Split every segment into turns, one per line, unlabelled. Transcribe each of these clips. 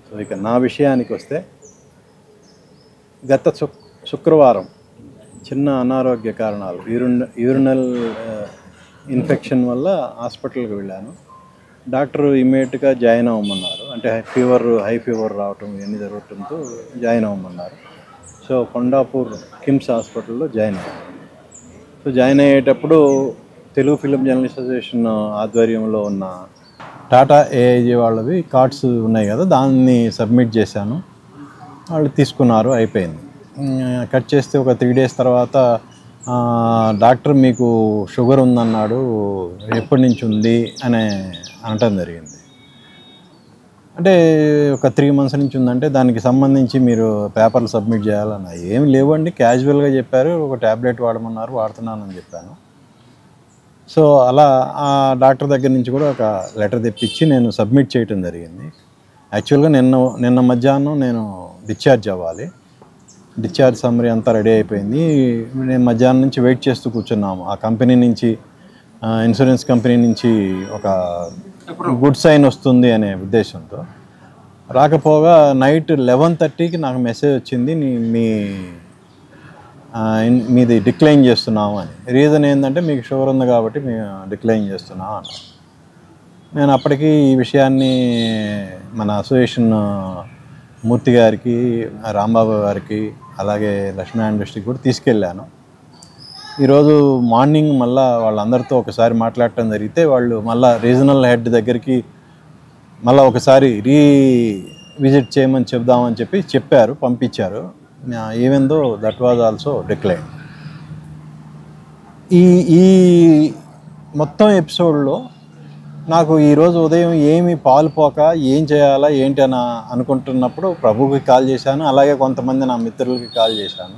So ఇక నా విషయానికి వస్తే గత శుక్రవారం చిన్న అనారోగ్య కారణాలు యూరినల్ ఇన్ఫెక్షన్ వల్ల హాస్పిటల్కి వెళ్ళాను. డాక్టర్ ఇమ్మీడియట్గా జాయిన్ అవ్వమన్నారు. అంటే హై ఫీవర్ రావటం ఇవన్నీ జరగటంతో జాయిన్ అవ్వమన్నారు. సో కొండాపూర్ కిమ్స్ హాస్పిటల్లో జాయిన్ అయ్యాను. సో జాయిన్ అయ్యేటప్పుడు తెలుగు ఫిలిం జర్నలిస్ట్ అసోసియేషన్ ఆధ్వర్యంలో ఉన్న టాటా ఏఐజీ వాళ్ళవి కార్డ్స్ ఉన్నాయి కదా, దాన్ని సబ్మిట్ చేశాను. వాళ్ళు తీసుకున్నారు, అయిపోయింది. కట్ చేస్తే ఒక 3 days తర్వాత డాక్టర్ మీకు షుగర్ ఉందన్నాడు, ఎప్పటి నుంచి ఉంది అని అనటం జరిగింది. అంటే ఒక 3 months నుంచి ఉందంటే దానికి సంబంధించి మీరు పేపర్లు సబ్మిట్ చేయాలన్న. ఏమి లేవండి, క్యాజువల్గా చెప్పారు, ఒక ట్యాబ్లెట్ వాడమన్నారు, వాడుతున్నానని చెప్పాను. సో అలా ఆ డాక్టర్ దగ్గర నుంచి కూడా ఒక లెటర్ తెప్పించి నేను సబ్మిట్ చేయటం జరిగింది. యాక్చువల్గా నిన్న మధ్యాహ్నం నేను డిశ్చార్జ్ అవ్వాలి. డిశ్చార్జ్ సమ్మరీ అంతా రెడీ అయిపోయింది. నేను మధ్యాహ్నం నుంచి వెయిట్ చేస్తూ కూర్చున్నాము. ఆ కంపెనీ నుంచి, ఇన్సూరెన్స్ కంపెనీ నుంచి ఒక గుడ్ సైన్ వస్తుంది అనే ఉద్దేశంతో. రాకపోగా నైట్ 11:30కి నాకు మెసేజ్ వచ్చింది, మీది డిక్లైన్ చేస్తున్నాము అని. రీజన్ ఏంటంటే మీకు షుగర్ ఉంది కాబట్టి మేము డిక్లైన్ చేస్తున్నాం అన్న. నేను అప్పటికి ఈ విషయాన్ని మన అసోసియేషన్ మూర్తి గారికి, రాంబాబు గారికి, అలాగే లక్ష్మీ ఇండస్ట్రీకి కూడా తీసుకెళ్ళాను. ఈరోజు మార్నింగ్ మళ్ళీ వాళ్ళందరితో ఒకసారి మాట్లాడటం జరిగితే వాళ్ళు మళ్ళీ రీజనల్ హెడ్ దగ్గరికి మళ్ళీ ఒకసారి విజిట్ చేయమని చెప్దామని చెప్పారు, పంపించారు. Even though that was also decline. ఈ మొత్తం ఎపిసోడ్లో నాకు ఈరోజు ఉదయం ఏమి పాలుపోక ఏం చేయాలా ఏంటి అని అనుకుంటున్నప్పుడు ప్రభుకి కాల్ చేశాను. అలాగే కొంతమంది నా మిత్రులకి కాల్ చేశాను.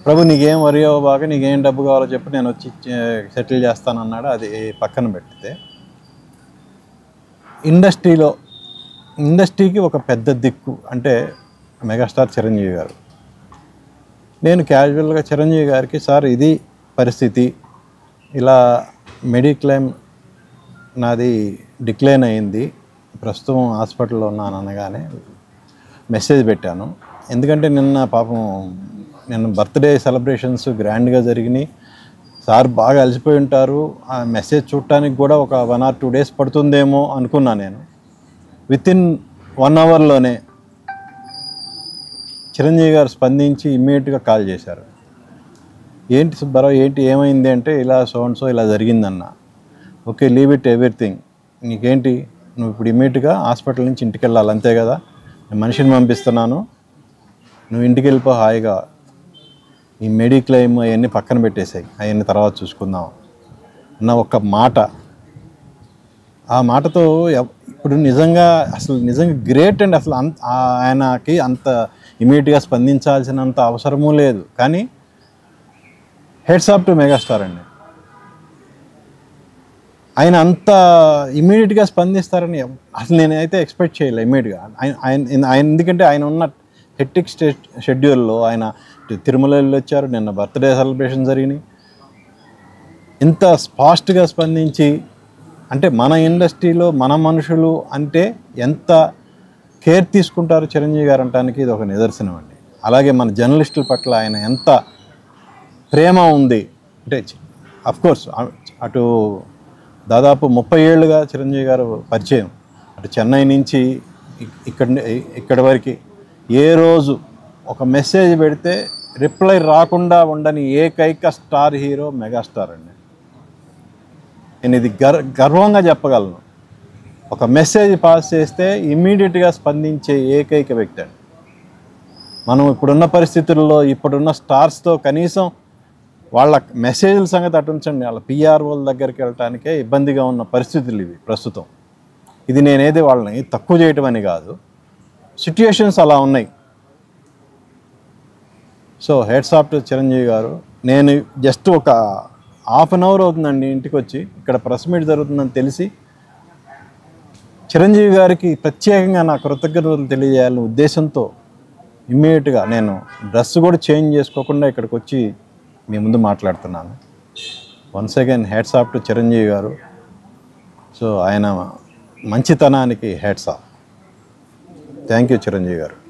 ప్రభు నీకేం వరి అవ్వబాక, నీకేం డబ్బు కావాలో చెప్పి నేను వచ్చి సెటిల్ చేస్తానన్నాడు. అది పక్కన పెడితే ఇండస్ట్రీకి ఒక పెద్ద దిక్కు అంటే మెగాస్టార్ చిరంజీవి గారు. నేను క్యాజువల్గా చిరంజీవి గారికి, సార్ ఇది పరిస్థితి, ఇలా మెడిక్లెయిమ్ నాది డిక్లైన్ అయింది, ప్రస్తుతం హాస్పిటల్లో ఉన్నాను అనగానే మెసేజ్ పెట్టాను. ఎందుకంటే నిన్న బర్త్డే సెలబ్రేషన్స్ గ్రాండ్గా జరిగినాయి. సార్ బాగా అలసిపోయి ఉంటారు. ఆ మెసేజ్ చూడటానికి కూడా ఒక 1 or 2 days పడుతుందేమో అనుకున్నా. నేను వితిన్ 1 hourలోనే చిరంజీవి గారు స్పందించి ఇమ్మీడియట్గా కాల్ చేశారు. ఏంటి సుబ్బారావు, ఏమైంది అంటే ఇలా సో ఇలా జరిగిందన్న. ఓకే, లీవ్ ఇట్ ఎవ్రీథింగ్, నీకేంటి, నువ్వు ఇప్పుడు ఇమ్మీడియట్గా హాస్పిటల్ నుంచి ఇంటికి వెళ్ళాలి, అంతే కదా, నేను మనిషిని పంపిస్తున్నాను, నువ్వు ఇంటికి వెళ్ళిపో హాయిగా, ఈ మెడిక్లెయిమ్ అవన్నీ పక్కన పెట్టేసాయి, అవన్నీ తర్వాత చూసుకుందాం అన్న ఒక మాట. ఆ మాటతో ఇప్పుడు నిజంగా గ్రేట్ అండి. అసలు ఆయనకి అంత ఇమీడియట్గా స్పందించాల్సినంత అవసరమూ లేదు. కానీ హెడ్స్ ఆఫ్ టు మెగాస్టార్ అండి. ఆయన అంత ఇమీడియట్గా స్పందిస్తారని అసలు నేనైతే ఎక్స్పెక్ట్ చేయలే ఇమీడియట్గా. ఆయన ఎందుకంటే ఆయన ఉన్న హెక్టిక్ షెడ్యూల్లో ఆయన తిరుమల వెళ్ళి వచ్చారు, నిన్న బర్త్డే సెలబ్రేషన్ జరిగినాయి. ఇంత ఫాస్ట్గా స్పందించి, అంటే మన ఇండస్ట్రీలో మన మనుషులు అంటే ఎంత కేర్ తీసుకుంటారు చిరంజీవి గారు అనడానికి ఇది ఒక నిదర్శనం అండి. అలాగే మన జర్నలిస్టుల పట్ల ఆయన ఎంత ప్రేమ ఉంది అంటే, అఫ్కోర్స్ అటు దాదాపు 30 ఏళ్ళుగా చిరంజీవి గారు పరిచయం. అటు చెన్నై నుంచి ఇక్కడి వరకు ఏ రోజు ఒక మెసేజ్ పెడితే రిప్లై రాకుండా ఉండని ఏకైక స్టార్ హీరో మెగాస్టార్ అండి. నేను ఇది గర్వంగా చెప్పగలను. ఒక మెసేజ్ పాస్ చేస్తే ఇమ్మీడియట్గా స్పందించే ఏకైక వ్యక్తి అండి. మనం ఇప్పుడున్న పరిస్థితుల్లో ఇప్పుడున్న స్టార్స్తో కనీసం వాళ్ళ మెసేజ్ల సంగతి అటు ఉంచండి, వాళ్ళ పిఆర్ఓల దగ్గరికి వెళ్ళటానికే ఇబ్బందిగా ఉన్న పరిస్థితులు ఇవి ప్రస్తుతం. ఇది నేనేది వాళ్ళని తక్కువ చేయటం అని కాదు, సిట్యుయేషన్స్ అలా ఉన్నాయి. So heads off to Chiranjeevi గారు. నేను జస్ట్ ఒక 1/2 hour అవుతుందండి ఇంటికి వచ్చి, ఇక్కడ ప్రెస్ మీట్ జరుగుతుందని తెలిసి చిరంజీవి గారికి ప్రత్యేకంగా నా కృతజ్ఞతలు తెలియజేయాలనే ఉద్దేశంతో ఇమ్మీడియట్గా నేను డ్రెస్ కూడా చేంజ్ చేసుకోకుండా ఇక్కడికి వచ్చి మీ ముందు మాట్లాడుతున్నాను. Once again hats off to Chiranjeevi గారు. సో ఆయన మంచితనానికి hats off. Thank you Chiranjeevi గారు.